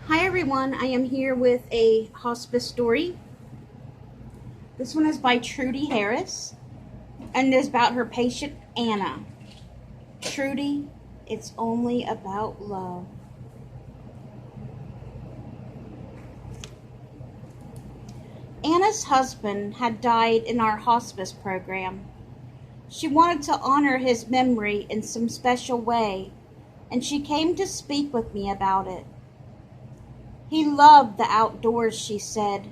Hi everyone, I am here with a hospice story. This one is by Trudy Harris and is about her patient Anna. Trudy, it's only about love. Anna's husband had died in our hospice program. She wanted to honor his memory in some special way, and she came to speak with me about it. He loved the outdoors, she said,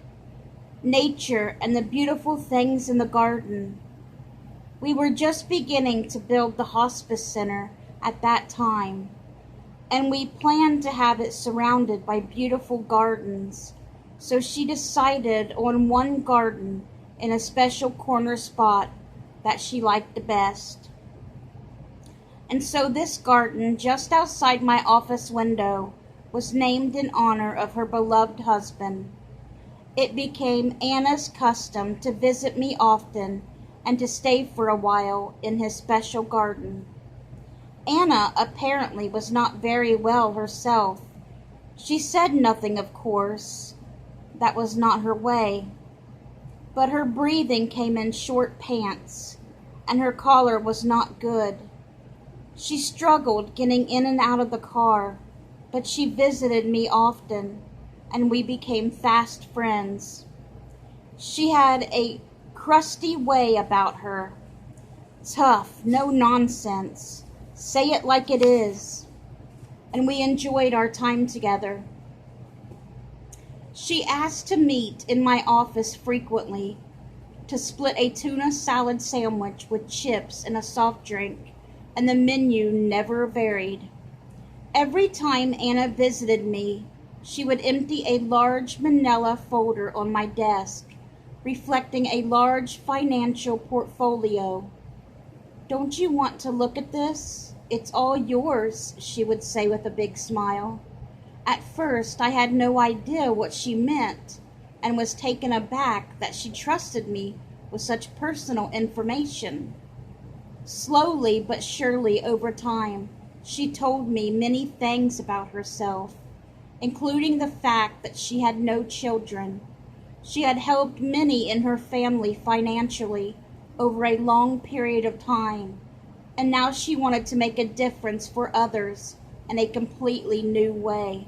nature and the beautiful things in the garden. We were just beginning to build the hospice center at that time, and we planned to have it surrounded by beautiful gardens. So she decided on one garden in a special corner spot that she liked the best. And so this garden just outside my office window was named in honor of her beloved husband. It became Anna's custom to visit me often and to stay for a while in his special garden. Anna apparently was not very well herself. She said nothing, of course. That was not her way. But her breathing came in short pants, and her collar was not good. She struggled getting in and out of the car, but she visited me often, and we became fast friends. She had a crusty way about her. Tough, no nonsense. Say it like it is. And we enjoyed our time together. She asked to meet in my office frequently to split a tuna salad sandwich with chips and a soft drink, and the menu never varied. Every time Anna visited me, she would empty a large manila folder on my desk, reflecting a large financial portfolio. "Don't you want to look at this? It's all yours," she would say with a big smile. At first, I had no idea what she meant and was taken aback that she trusted me with such personal information. Slowly but surely over time, she told me many things about herself, including the fact that she had no children. She had helped many in her family financially over a long period of time, and now she wanted to make a difference for others in a completely new way.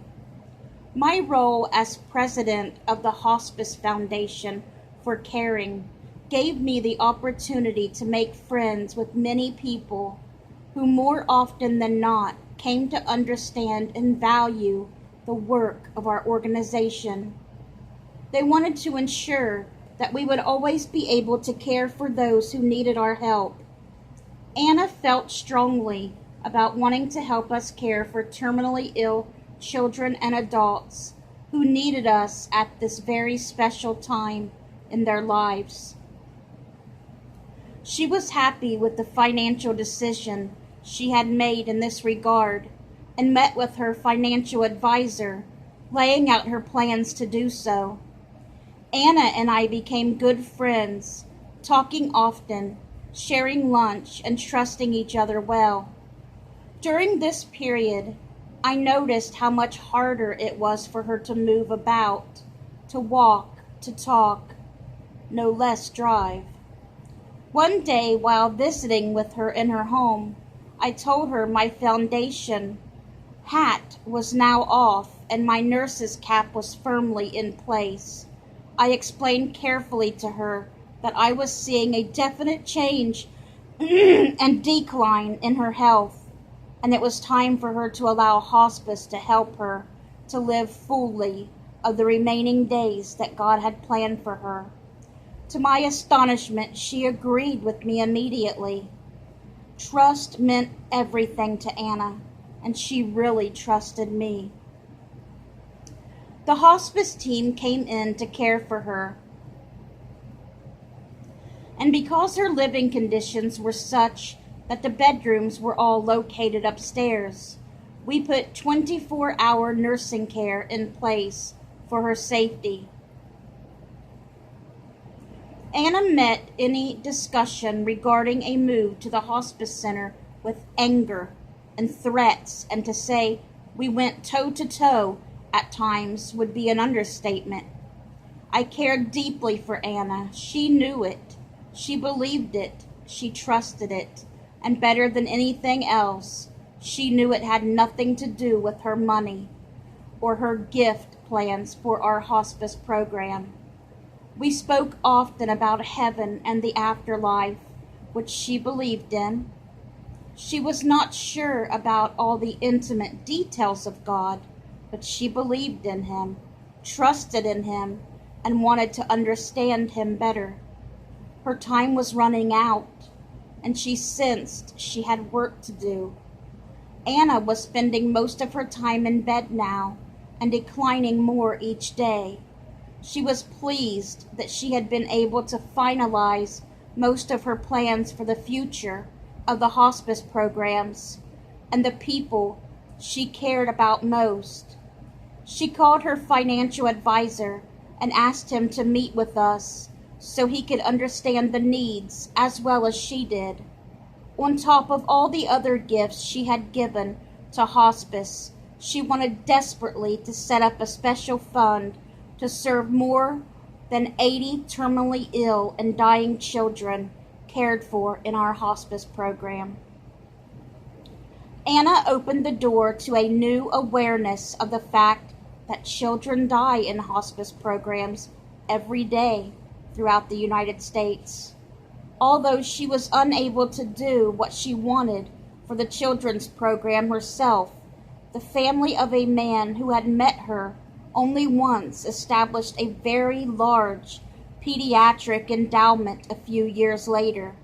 My role as president of the Hospice Foundation for Caring gave me the opportunity to make friends with many people who more often than not came to understand and value the work of our organization. They wanted to ensure that we would always be able to care for those who needed our help. Anna felt strongly about wanting to help us care for terminally ill children and adults who needed us at this very special time in their lives. She was happy with the financial decision she had made in this regard and met with her financial advisor, laying out her plans to do so. Anna and I became good friends, talking often, sharing lunch, and trusting each other well. During this period, I noticed how much harder it was for her to move about, to walk, to talk, no less drive. One day, while visiting with her in her home, I told her my foundation hat was now off and my nurse's cap was firmly in place. I explained carefully to her that I was seeing a definite change and decline in her health, and it was time for her to allow hospice to help her to live fully of the remaining days that God had planned for her. To my astonishment, she agreed with me immediately. Trust meant everything to Anna, and she really trusted me. The hospice team came in to care for her, and because her living conditions were such that the bedrooms were all located upstairs, we put 24-hour nursing care in place for her safety. Anna met any discussion regarding a move to the hospice center with anger and threats, and to say we went toe-to-toe at times would be an understatement. I cared deeply for Anna. She knew it. She believed it. She trusted it. And better than anything else, she knew it had nothing to do with her money or her gift plans for our hospice program. We spoke often about heaven and the afterlife, which she believed in. She was not sure about all the intimate details of God, but she believed in Him, trusted in Him, and wanted to understand Him better. Her time was running out, and she sensed she had work to do. Anna was spending most of her time in bed now, and declining more each day. She was pleased that she had been able to finalize most of her plans for the future of the hospice programs and the people she cared about most. She called her financial advisor and asked him to meet with us so he could understand the needs as well as she did. On top of all the other gifts she had given to hospice, she wanted desperately to set up a special fund to serve more than 80 terminally ill and dying children cared for in our hospice program. Anna opened the door to a new awareness of the fact that children die in hospice programs every day throughout the United States. Although she was unable to do what she wanted for the children's program herself, the family of a man who had met her only once established a very large pediatric endowment a few years later.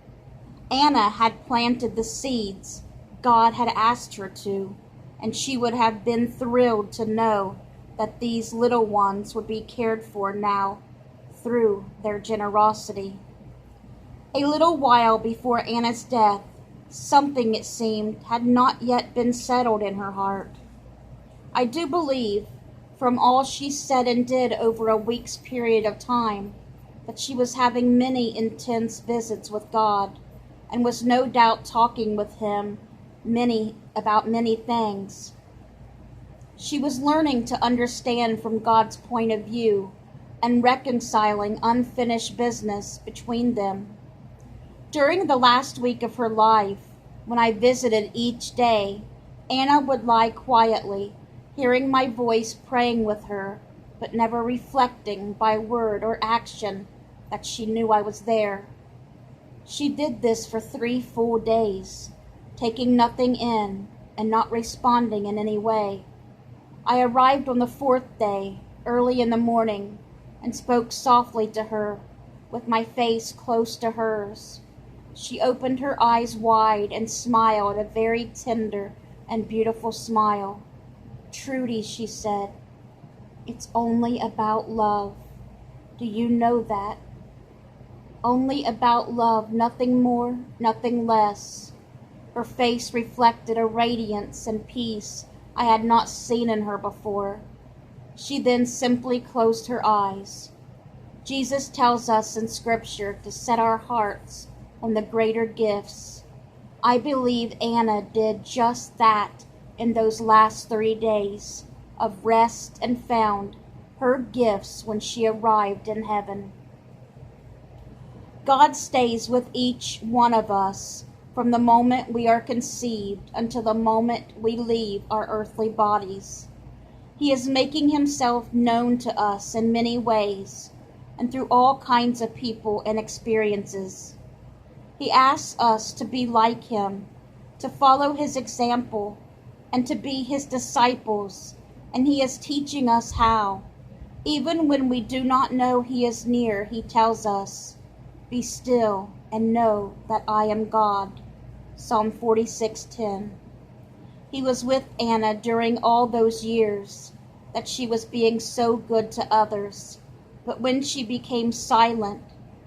Anna had planted the seeds God had asked her to, and she would have been thrilled to know that these little ones would be cared for now through their generosity. A little while before Anna's death, something, it seemed, had not yet been settled in her heart. I do believe, from all she said and did over a week's period of time, that she was having many intense visits with God, and was no doubt talking with Him about many things. She was learning to understand from God's point of view and reconciling unfinished business between them. During the last week of her life, when I visited each day, Anna would lie quietly, hearing my voice praying with her, but never reflecting by word or action that she knew I was there. She did this for 3 full days, taking nothing in and not responding in any way. I arrived on the 4th day, early in the morning, and spoke softly to her, with my face close to hers. She opened her eyes wide and smiled a very tender and beautiful smile. "Trudy," she said, "it's only about love. Do you know that? Only about love, nothing more, nothing less." Her face reflected a radiance and peace I had not seen in her before. She then simply closed her eyes. Jesus tells us in Scripture to set our hearts on the greater gifts. I believe Anna did just that in those last 3 days of rest and found her gifts when she arrived in heaven. God stays with each one of us from the moment we are conceived until the moment we leave our earthly bodies. He is making Himself known to us in many ways and through all kinds of people and experiences. He asks us to be like Him, to follow His example, and to be His disciples, and He is teaching us how. Even when we do not know He is near, He tells us, "Be still and know that I am God." Psalm 46:10. He was with Anna during all those years that she was being so good to others, but when she became silent,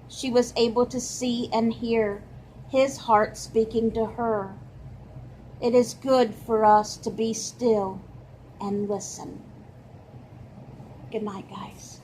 she was able to see and hear His heart speaking to her. It is good for us to be still and listen. Good night, guys.